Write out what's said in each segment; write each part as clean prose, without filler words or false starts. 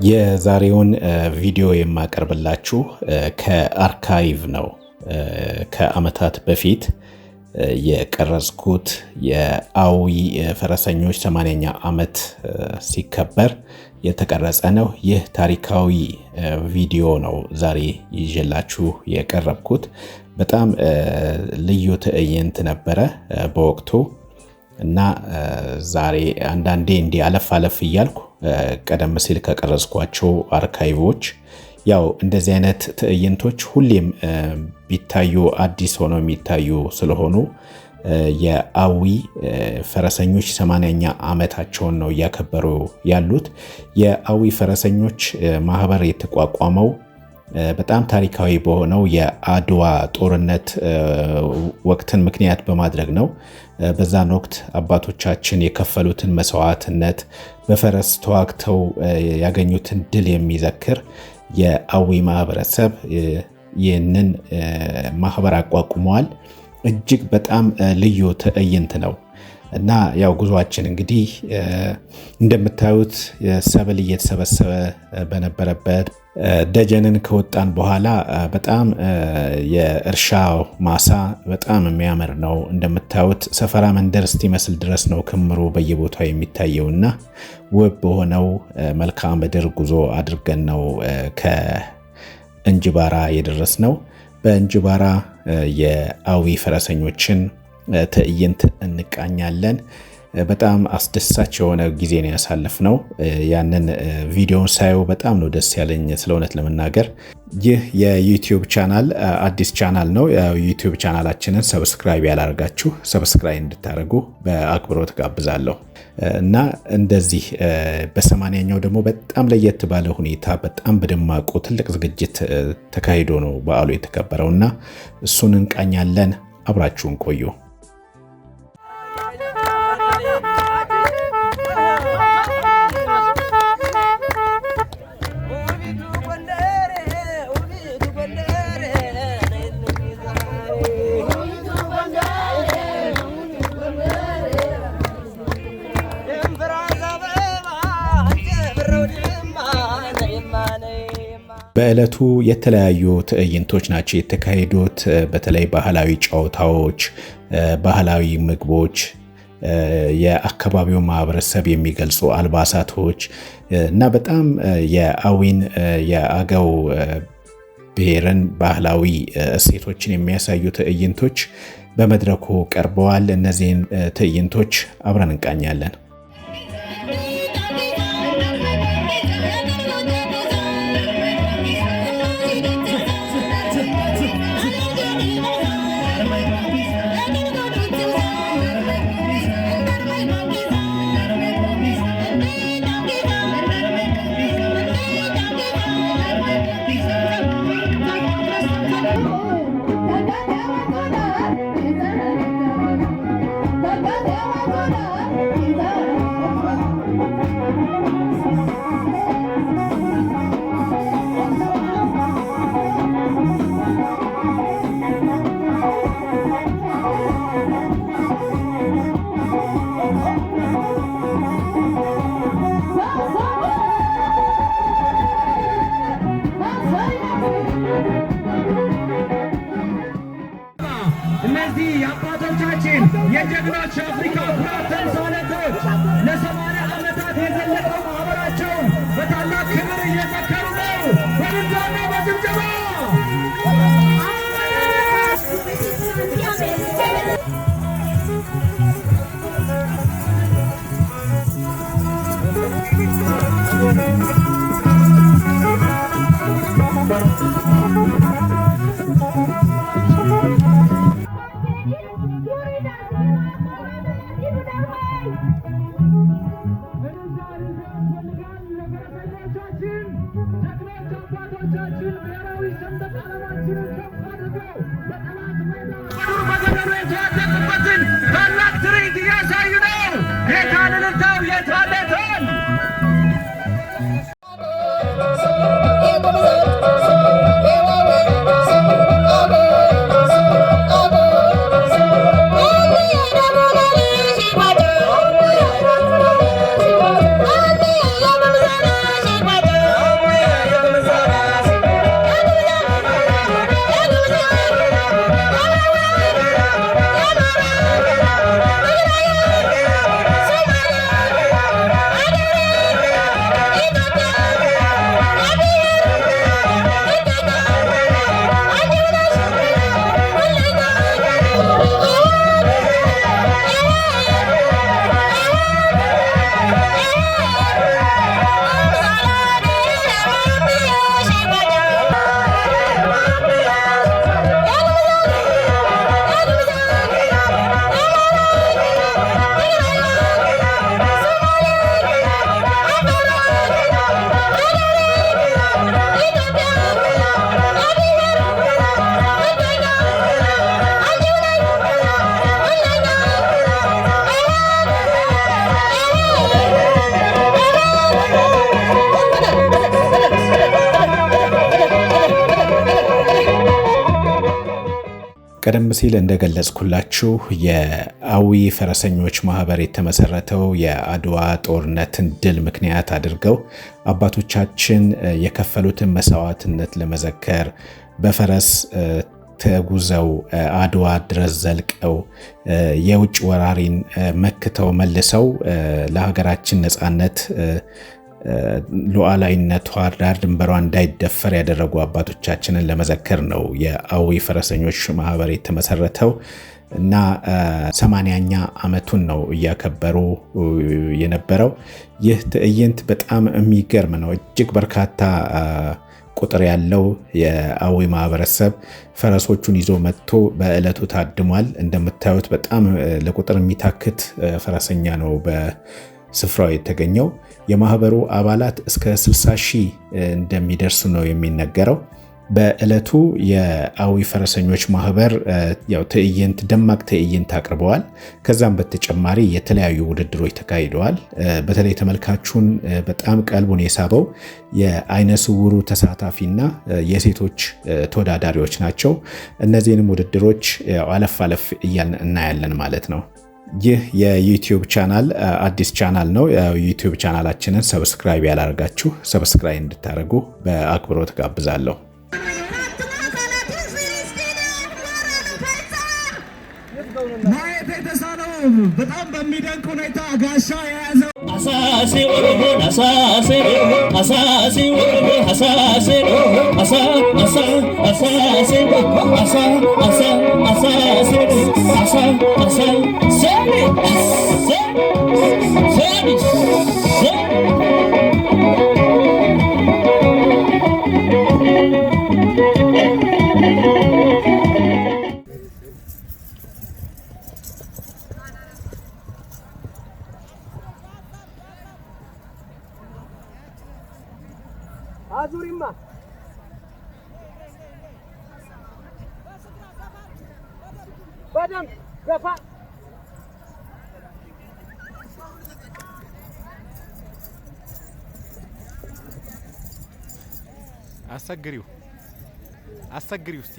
የዛሬውን ቪዲዮ የማቀርብላችሁ ከአርካይቭ ነው። ከአመታት በፊት የቀረጽኩት የአዊ ፈረሰኞች 80ኛ ዓመት ሲከበር የተቀረጸ ነው። ይህ ታሪካዊ ቪዲዮ ነው ዛሬ ይዤላችሁ የቀረብኩት። በጣም ልዩ ትዕይንት ነበረ በወቅቱ እና ዛሬ አንዳንዴ እንዲህ አለፍ እያልኩ ቀደም ሲል ከቀረጽኳቸው አርካይቮች ያው እንደዚህ አይነት ትዕይንቶች ሁሌም ቢታዩ አዲስ ሆነው የሚታዩ ስለሆኑ የአዊ ፈረሰኞች 80ኛ ዓመታቸውን ነው እያከበሩ ያሉት። የአዊ ፈረሰኞች ማህበር የተቋቋመው በጣም ታሪካዊ በሆነው የአድዋ ጦርነት ወቅትን ምክንያት በማድረግ ነው። በዛን ወቅት አባቶቻችን የከፈሉትን መስዋዕትነት በፈረስ ተዋግተው ያገኙትን ድል የሚዘክር የአዊ ማህበረሰብ ይህንን ማህበር አቋቁመዋል። እጅግ በጣም ልዩ ትዕይንት ነው እና ያው ጉዟችን እንግዲህ እንደምታዩት ሰብል እየተሰበሰበ በነበረበት ደጀንን ከወጣን በኋላ በጣም የእርሻ ማሳ በጣም የሚያምር ነው። እንደምታዩት ሰፈራ መንደር እስኪመስል ድረስ ነው ክምሩ በየቦታው የሚታየውና ውብ በሆነው መልክዓ ምድር ጉዞ አድርገን ነው ከእንጅባራ የደረስነው። በእንጅባራ የአዊ ፈረሰኞችን ትዕይንት እንቃኛለን። በጣም አስደሳች የሆነ ጊዜ ነው ያሳለፍነው። ያንን ቪዲዮን ሳየው በጣም ነው ደስ ያለኝ ስለ እውነት ለመናገር። ይህ የዩቲዩብ ቻናል አዲስ ቻናል ነው። የዩቲዩብ ቻናላችንን ሰብስክራይብ ያላደርጋችሁ ሰብስክራይብ እንድታደርጉ በአክብሮት ጋብዛለሁ እና እንደዚህ በ80ኛው ደግሞ በጣም ለየት ባለ ሁኔታ በጣም በደማቁ ትልቅ ዝግጅት ተካሂዶ ነው በዓሉ የተከበረው እና እሱን እንቃኛለን። አብራችሁን ቆዩ። በዕለቱ የተለያዩ ትዕይንቶች ናቸው የተካሄዱት። በተለይ ባህላዊ ጨዋታዎች፣ ባህላዊ ምግቦች፣ የአካባቢው ማህበረሰብ የሚገልጹ አልባሳቶች እና በጣም የአዊን የአገው ብሔርን ባህላዊ እሴቶችን የሚያሳዩ ትዕይንቶች በመድረኩ ቀርበዋል። እነዚህን ትዕይንቶች አብረን እንቃኛለን። እነዚህ የአባቶቻችን የጀግኖች አፍሪካ ኩራት ተምሳሌቶች ለ80 ዓመታት የዘለቀው ማህበራቸውን በታላቅ ክብር እየዘከሩ ነው። በድምፅና በጭብጨባ ታላቅ ትርኢት እያሳዩ ነው። የታን እልልታው የታለታል ቀደም ሲል እንደገለጽኩላችሁ የአዊ ፈረሰኞች ማህበር የተመሰረተው የአድዋ ጦርነትን ድል ምክንያት አድርገው አባቶቻችን የከፈሉትን መስዋዕትነት ለመዘከር በፈረስ ተጉዘው አድዋ ድረስ ዘልቀው የውጭ ወራሪን መክተው መልሰው ለሀገራችን ነጻነት ሉዓላዊነቷ ዳር ድንበሯ እንዳይደፈር ያደረጉ አባቶቻችንን ለመዘከር ነው የአዊ ፈረሰኞች ማህበር የተመሰረተው እና 80ኛ ዓመቱን ነው እያከበሩ የነበረው። ይህ ትዕይንት በጣም የሚገርም ነው። እጅግ በርካታ ቁጥር ያለው የአዊ ማህበረሰብ ፈረሶቹን ይዞ መጥቶ በዕለቱ ታድሟል። እንደምታዩት በጣም ለቁጥር የሚታክት ፈረሰኛ ነው በስፍራው የተገኘው። የማህበሩ አባላት እስከ 60,000 እንደሚደርሱ ነው የሚነገረው። በዕለቱ የአዊ ፈረሰኞች ማህበር ያው ደማቅ ትዕይንት አቅርበዋል። ከዛም በተጨማሪ የተለያዩ ውድድሮች ተካሂደዋል። በተለይ ተመልካቹን በጣም ቀልቡን የሳበው የአይነ ስውሩ ተሳታፊና የሴቶች ተወዳዳሪዎች ናቸው። እነዚህንም ውድድሮች አለፍ አለፍ እያልን እናያለን ማለት ነው። ይህ የዩቲዩብ ቻናል አዲስ ቻናል ነው። የዩቲዩብ ቻናላችንን ሰብስክራይብ ያላደረጋችሁ ሰብስክራይብ እንድታደርጉ በአክብሮት ጋብዛለሁ። በጣም በሚደንቅ ሁኔታ ጋሻ የያዘው አሳሴ ወሮን አሳሴ አሳሴ ወሮን አሳሴ አሳ አሳ አሳሴ አሳ አሳ አሳሴ አሳ አሳ ሰሚ ሰሚ አዙሪማ በደንብ ገፋ አሰግሪው እስቲ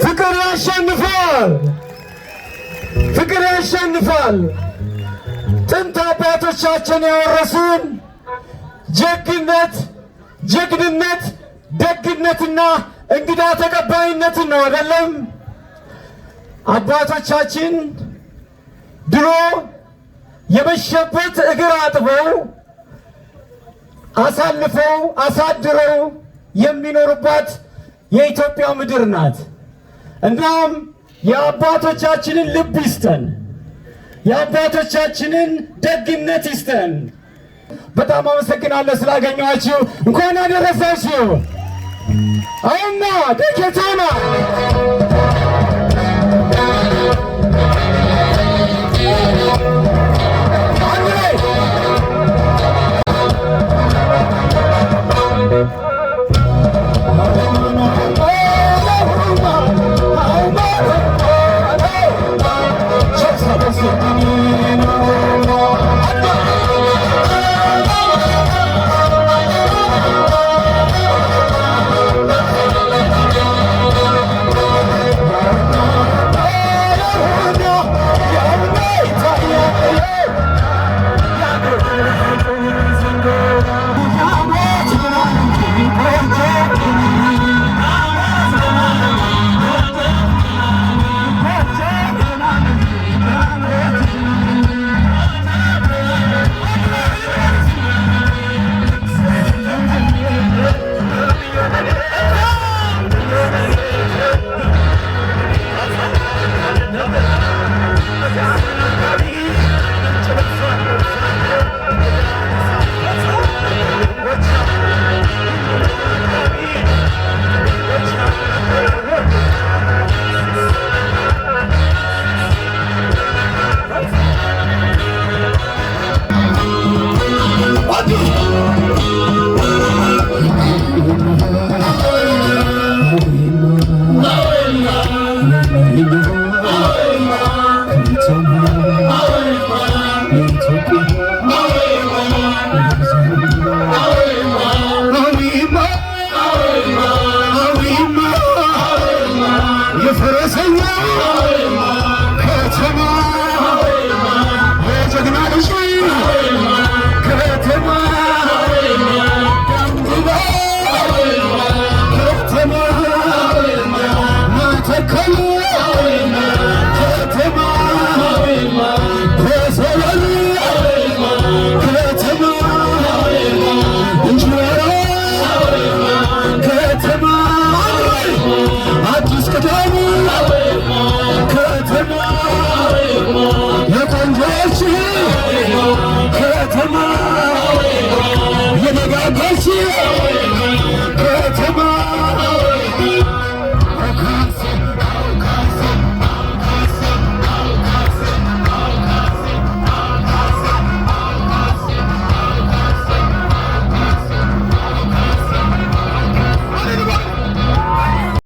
ፍቅር ያሸንፋል፣ ፍቅር ያሸንፋል። ጥንት አባቶቻችን ያወረሱን ጀግንነት፣ ደግነትና እንግዳ ተቀባይነትን ነው አይደለም? አባቶቻችን ድሮ የመሸበት እግር አጥበው አሳልፈው አሳድረው የሚኖሩባት የኢትዮጵያ ምድር ናት። እናም የአባቶቻችንን ልብ ይስጠን፣ የአባቶቻችንን ደግነት ይስጠን። በጣም አመሰግናለሁ ስላገኘኋችሁ። እንኳን አደረሳችሁ። አሁንማ ደኬቶና